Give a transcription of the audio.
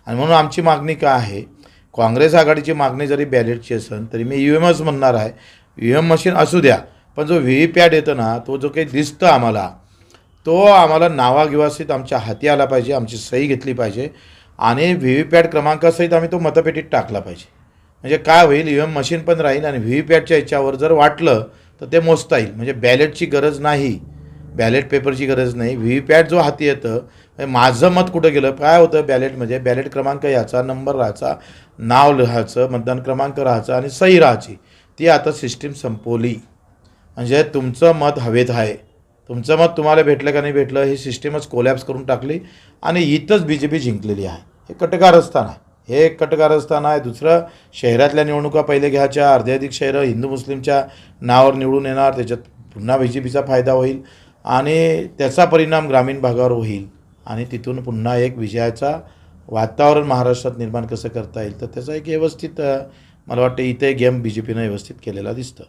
आणि म्हणून आमची मागणी काय आहे, काँग्रेस आघाडीची मागणी जरी बॅलेटची असेल तरी मी EVMच म्हणणार आहे. EVM मशीन असू द्या, पण जो VVPॅट येतं ना, तो जो काही दिसतं आम्हाला, तो आम्हाला नावागिवासीत आमच्या हाती आला पाहिजे, आमची सही घेतली पाहिजे आणि VVPॅट क्रमांकासहित आम्ही तो मतपेटीत टाकला पाहिजे. म्हणजे काय होईल, EVM मशीन पण राहील आणि VVPॅटच्या याच्यावर जर वाटलं तर ते मोजता येईल. म्हणजे बॅलेटची गरज नाही, बॅलेट पेपरची गरज नाही. VVPॅट जो हाती येतं, म्हणजे माझं मत कुठं गेलं, काय होतं बॅलेटमध्ये, बॅलेट क्रमांक याचा, नंबर राहायचा, नाव लिहायचं, मतदान क्रमांक राहायचा आणि सही राहायची. ती आता सिस्टीम संपवली. म्हणजे तुमचं मत हवेत आहे, तुमचं मत तुम्हाला भेटलं का नाही भेटलं, ही सिस्टीमच कोलॅप्स करून टाकली आणि इथंच BJP जिंकलेली आहे. हे कटकारस्थान आहे, हे एक कटकारस्थान आहे. दुसरं, शहरातल्या निवडणुका पहिले घ्यायच्या, अर्धे अधिक शहरं हिंदू मुस्लिमच्या नावावर निवडून येणार, त्याच्यात पुन्हा BJPचा फायदा होईल आणि त्याचा परिणाम ग्रामीण भागावर होईल आणि तिथून पुन्हा एक विजयाचा वातावरण महाराष्ट्रात निर्माण कसं करता येईल, तर त्याचा एक व्यवस्थित मला वाटतं इथे गेम BJPनं व्यवस्थित केलेला दिसतं.